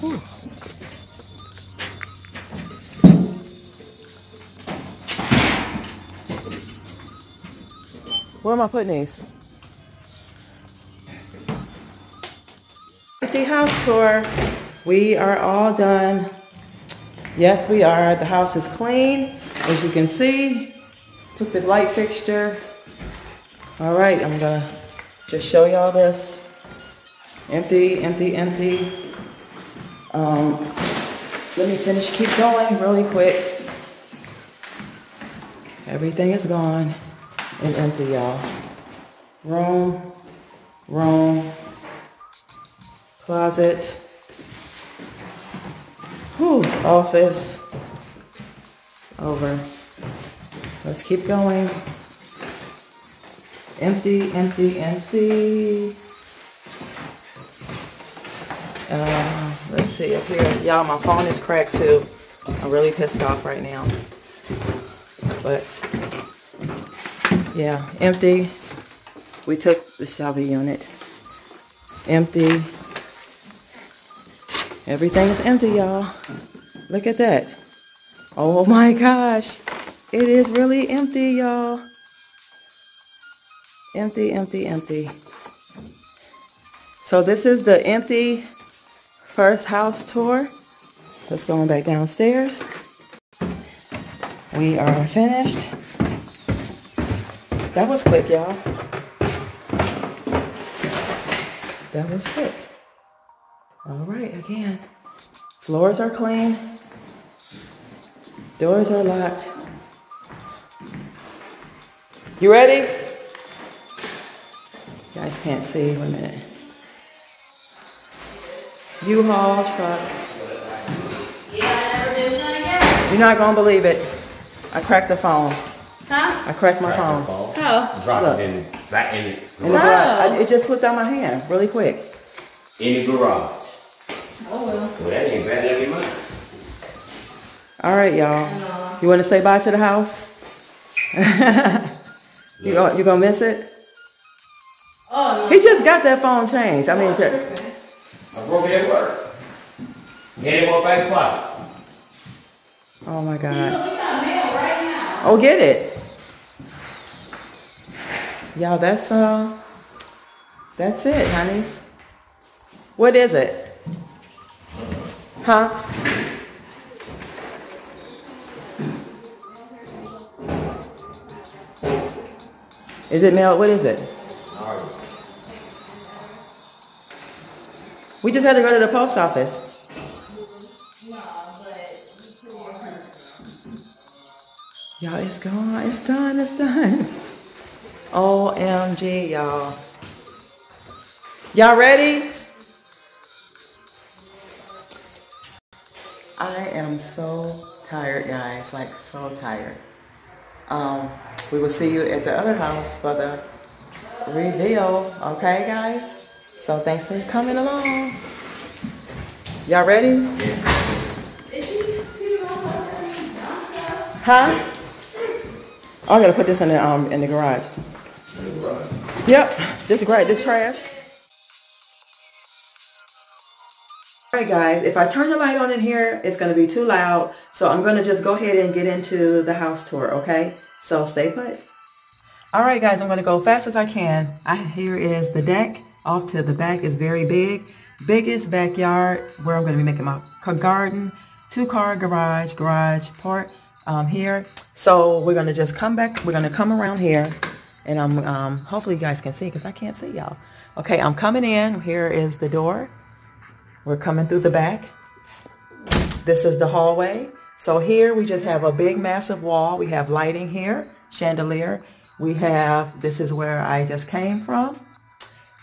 Whew. Where am I putting these? Empty house tour. We are all done. Yes, we are. The house is clean, as you can see. Took the light fixture. All right, I'm gonna just show y'all this. Empty, empty, empty. Let me finish, keep going really quick. Everything is gone and empty, y'all. Room, closet, whose office, over. Let's keep going. Empty, empty, empty. Let's see up here. Y'all, my phone is cracked too. I'm really pissed off right now. But yeah, empty. We took the shower unit. Empty. Everything is empty, y'all. Look at that. Oh my gosh. It is really empty, y'all. Empty, empty, empty. So this is the empty first house tour. Let's go on back downstairs. We are finished. That was quick, y'all. That was quick. All right, again. Floors are clean. Doors are locked. You ready? You guys can't see. Wait a minute. U-Haul truck. You're not gonna believe it. I cracked the phone. Huh? I cracked my phone. Oh. Drop it in the garage. It just slipped out my hand really quick. In the garage. Oh well. Well, that ain't bad every month. All right, y'all. You want to say bye to the house? You gonna miss it? Oh no. He just got that phone changed. I mean, I broke it at work. Get it more back pocket. oh my God. We got mail right now. Oh, get it. Y'all, that's it, honeys. What is it? Huh? Is it mail? What is it? We just had to go to the post office. Y'all, it's gone. It's done. It's done. OMG, y'all. Y'all ready? I am so tired, guys. Like, so tired. We will see you at the other house for the reveal. Okay, guys? So thanks for coming along. Y'all ready? Huh? Oh, I gotta put this in the garage. Yep, this is great. This trash. All right, guys. If I turn the light on in here, it's gonna be too loud. So I'm gonna just go ahead and get into the house tour. Okay? So stay put. All right, guys. I'm gonna go fast as I can. Here is the deck. Off to the back is very big. Biggest backyard where I'm gonna be making my garden. 2-car garage part. Here. So we're going to just come back. We're going to come around here. And I'm hopefully you guys can see because I can't see y'all. Okay, I'm coming in. Here is the door. We're coming through the back. This is the hallway. So here we just have a big massive wall. We have lighting here, chandelier. We have, this is where I just came from.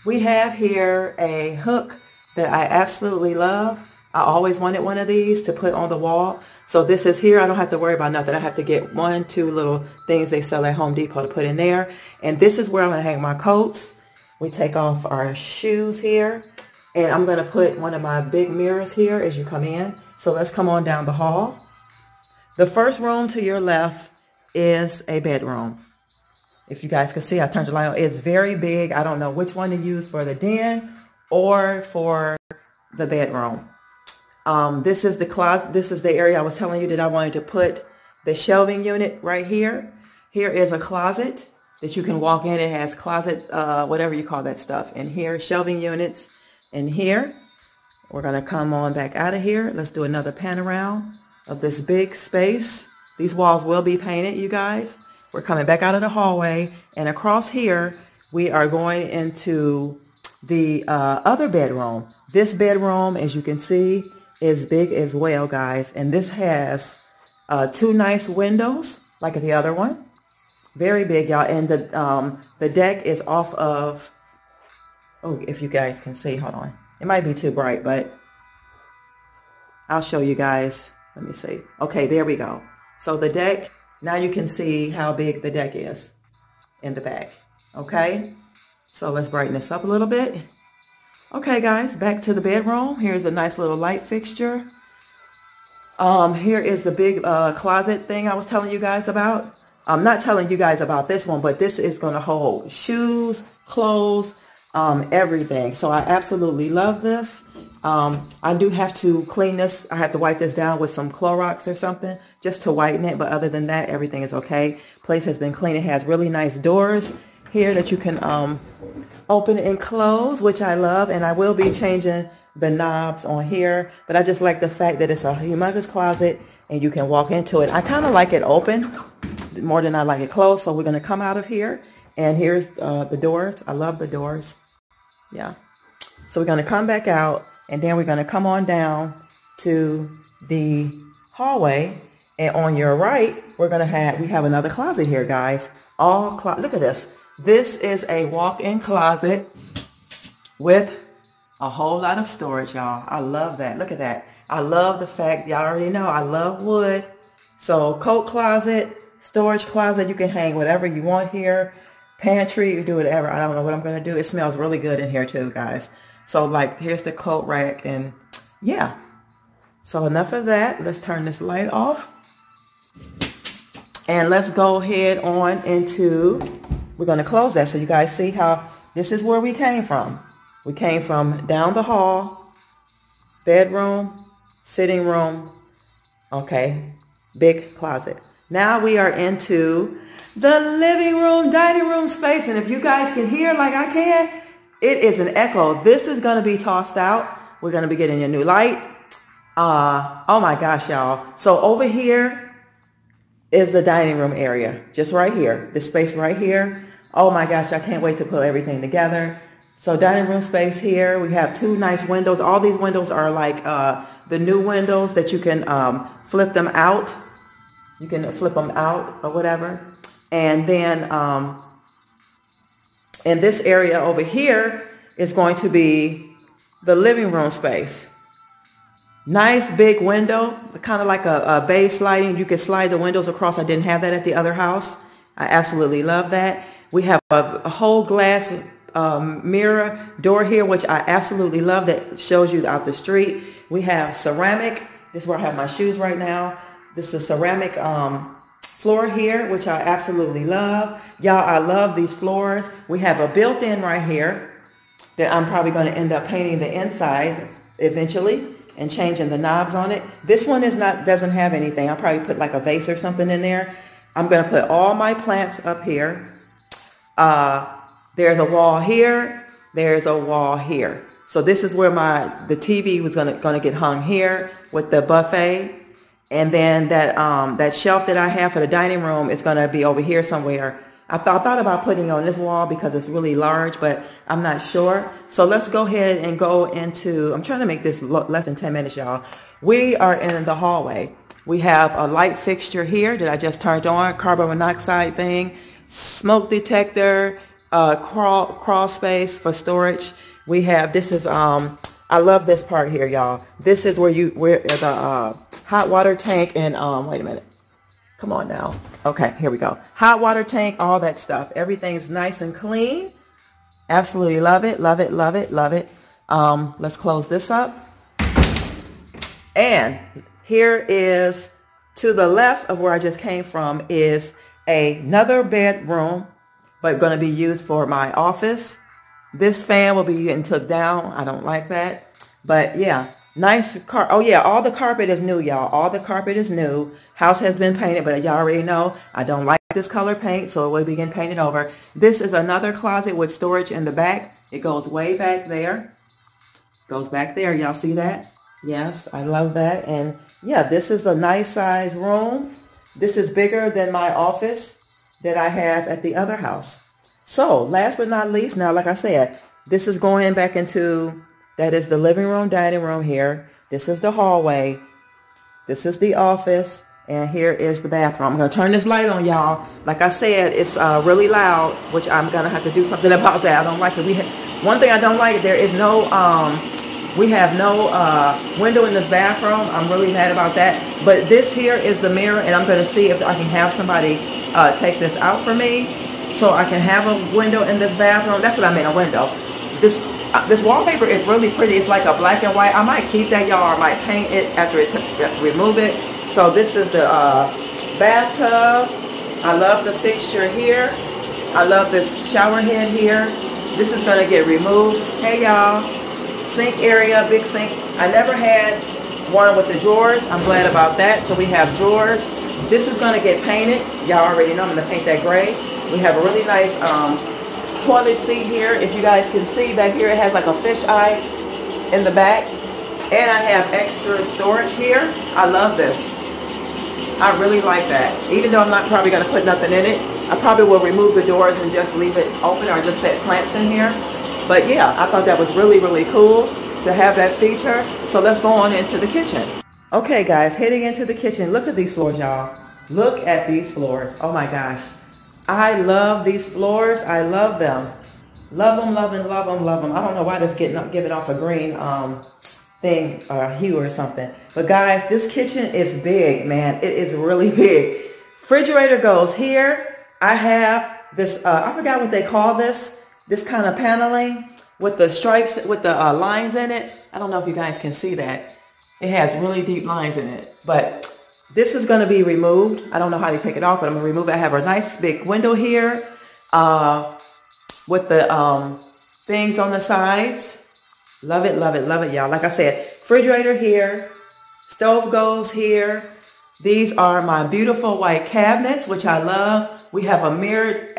We have here a hook that I absolutely love. I always wanted one of these to put on the wall. So this is here. I don't have to worry about nothing. I have to get 1, 2 little things they sell at Home Depot to put in there. And this is where I'm going to hang my coats. We take off our shoes here. And I'm going to put one of my big mirrors here as you come in. So let's come on down the hall. The first room to your left is a bedroom. If you guys can see, I turned the light on. It's very big. I don't know which one to use for the den or for the bedroom. This is the closet. This is the area I was telling you that I wanted to put the shelving unit right here. Here is a closet that you can walk in. It has closet, whatever you call that stuff. And here, shelving units in here. We're going to come on back out of here. Let's do another pan around of this big space. These walls will be painted, you guys. We're coming back out of the hallway. And across here, we are going into the other bedroom. This bedroom, as you can see, is big as well, guys. And this has 2 nice windows, like the other one. Very big, y'all. And the deck is off of, oh, if you guys can see, hold on. It might be too bright, but I'll show you guys. Let me see. Okay, there we go. So the deck, now you can see how big the deck is in the back. Okay, so let's brighten this up a little bit. Okay, guys, back to the bedroom. Here's a nice little light fixture. Here is the big closet thing I was telling you guys about. I'm not telling you guys about this one, but this is going to hold shoes, clothes, everything. So I absolutely love this. I do have to clean this. I have to wipe this down with some Clorox or something just to whiten it. But other than that, everything is okay. Place has been clean. It has really nice doors here that you can open and close, which I love. And I will be changing the knobs on here. But I just like the fact that it's a humongous closet and you can walk into it. I kind of like it open more than I like it closed. So we're going to come out of here. And here's the doors. I love the doors. Yeah. So we're going to come back out, and then we're going to come on down to the hallway. And on your right, we have another closet here, guys. Look at this. This is a walk-in closet with a whole lot of storage, y'all. I love that. Look at that. I love the fact, y'all already know, I love wood. So coat closet, storage closet, you can hang whatever you want here. Pantry, you do whatever. I don't know what I'm going to do. It smells really good in here too, guys. So like, here's the coat rack, and yeah. So enough of that. Let's turn this light off. And let's go ahead on into, we're going to close that so you guys see how this is where we came from. We came from down the hall, bedroom, sitting room, okay, big closet. Now we are into the living room, dining room space. And if you guys can hear like I can, it is an echo. This is going to be tossed out. We're going to be getting a new light. Oh my gosh, y'all. So over here is the dining room area, just right here, this space right here. Oh my gosh, I can't wait to put everything together. So dining room space here. We have 2 nice windows. All these windows are like the new windows that you can flip them out. You can flip them out or whatever. And then in this area over here is going to be the living room space. Nice big window, kind of like a bay sliding. You can slide the windows across. I didn't have that at the other house. I absolutely love that. We have a whole glass mirror door here, which I absolutely love, that shows you out the street. We have ceramic. This is where I have my shoes right now. This is ceramic floor here, which I absolutely love. Y'all, I love these floors. We have a built-in right here that I'm probably going to end up painting the inside eventually and changing the knobs on it. This one doesn't have anything. I'll probably put like a vase or something in there. I'm going to put all my plants up here. There's a wall here. There's a wall here. So this is where the TV was going to get hung here with the buffet. And then that shelf that I have for the dining room is going to be over here somewhere. I thought about putting it on this wall because it's really large, but I'm not sure. So let's go ahead and go into, I'm trying to make this less than 10 minutes, y'all. We are in the hallway. We have a light fixture here that I just turned on, carbon monoxide thing, smoke detector, crawl space for storage. We have, this is, I love this part here, y'all. This is where the hot water tank and, wait a minute. Come on now. Okay, here we go. Hot water tank, all that stuff. Everything's nice and clean. Absolutely love it, love it, love it, love it. Let's close this up. And here is, to the left of where I just came from, is another bedroom. but going to be used for my office. This fan will be getting took down. I don't like that. But yeah, nice car. Oh yeah, all the carpet is new, y'all. All the carpet is new. House has been painted, but y'all already know I don't like this color paint, so it will be getting painted over. This is another closet with storage in the back. It goes way back there. Goes back there. Y'all see that? Yes, I love that. And yeah, this is a nice size room. This is bigger than my office that I have at the other house. So last but not least, now like I said, this is going back into, that is the living room, dining room here. This is the hallway. This is the office. And here is the bathroom. I'm going to turn this light on, y'all. Like I said, it's really loud, which I'm going to have to do something about that. I don't like it. One thing I don't like, there is no, we have no window in this bathroom. I'm really mad about that. But this here is the mirror, and I'm going to see if I can have somebody take this out for me so I can have a window in this bathroom. That's what I mean, a window. This wallpaper is really pretty. It's like a black and white. I might keep that, y'all, or I might paint it after remove it. So this is the bathtub. I love the fixture here. I love this shower head here. This is going to get removed. Hey, y'all. Sink area, big sink. I never had one with the drawers. I'm glad about that. So we have drawers. This is going to get painted. Y'all already know I'm going to paint that gray. We have a really nice toilet seat here. If you guys can see back here, it has like a fish eye in the back. And I have extra storage here. I love this. I really like that. Even though I'm not probably going to put nothing in it, I probably will remove the doors and just leave it open or just set plants in here. But yeah, I thought that was really, really cool to have that feature. So let's go on into the kitchen. Okay, guys, heading into the kitchen. Look at these floors, y'all. Look at these floors. Oh my gosh. I love these floors. I love them. Love them, love them, love them, love them. I don't know why this giving off a green thing or hue or something. But guys, this kitchen is big, man. It is really big. Refrigerator goes here. I have this, I forgot what they call this kind of paneling with the stripes, with the lines in it. I don't know if you guys can see that. It has really deep lines in it. But this is going to be removed. I don't know how to take it off, but I'm going to remove it. I have a nice big window here with the things on the sides. Love it, love it, love it, y'all. Like I said, refrigerator here, stove goes here. These are my beautiful white cabinets, which I love. We have a mirrored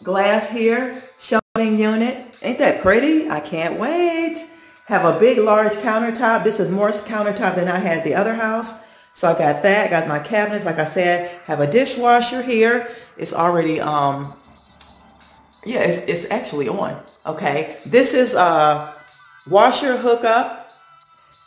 glass here, shelving unit. Ain't that pretty? I can't wait. Have a big, large countertop. This is more countertop than I had at the other house. So I got that, got my cabinets. Like I said, have a dishwasher here. It's already, yeah, it's actually on. Okay. This is washer hookup.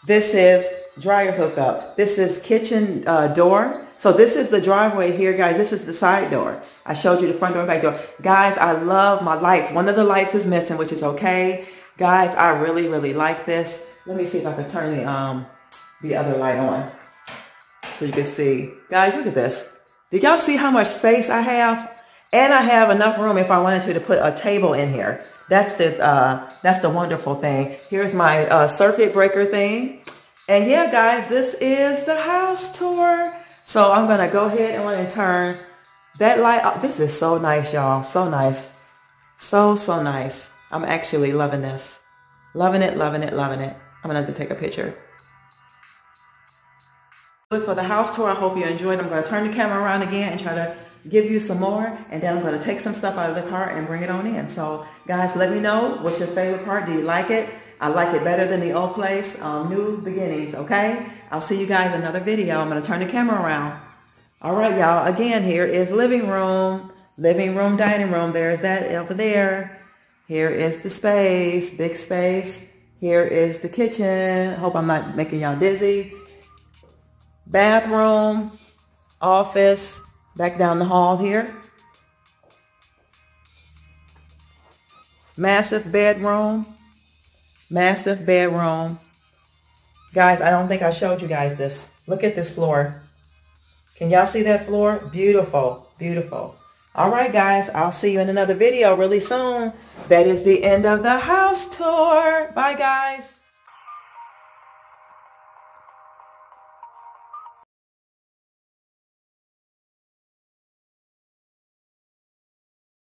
This is dryer hookup. This is kitchen door. So this is the driveway here, guys. This is the side door. I showed you the front door and back door. Guys, I love my lights. One of the lights is missing, which is okay. Guys, I really, really like this. Let me see if I can turn the other light on so you can see. Guys, look at this. Did y'all see how much space I have? And I have enough room if I wanted to put a table in here. That's the wonderful thing. Here's my circuit breaker thing. And yeah, guys, this is the house tour. So I'm going to go ahead and turn that light off. This is so nice, y'all. So nice. So nice. I'm actually loving this. Loving it, loving it, loving it. I'm going to have to take a picture. For the house tour, I hope you enjoyed. I'm going to turn the camera around again and try to give you some more. And then I'm going to take some stuff out of the car and bring it on in. So guys, let me know what's your favorite part. Do you like it? I like it better than the old place. New beginnings, okay? I'll see you guys in another video. I'm going to turn the camera around. All right, y'all. Again, here is living room, dining room. There's that over there. Here is the space, big space. Here is the kitchen. Hope I'm not making y'all dizzy. Bathroom, office, back down the hall here. Massive bedroom. Massive bedroom. Guys, I don't think I showed you guys this. Look at this floor. Can y'all see that floor? Beautiful, beautiful. All right, guys, I'll see you in another video really soon. That is the end of the house tour. Bye, guys.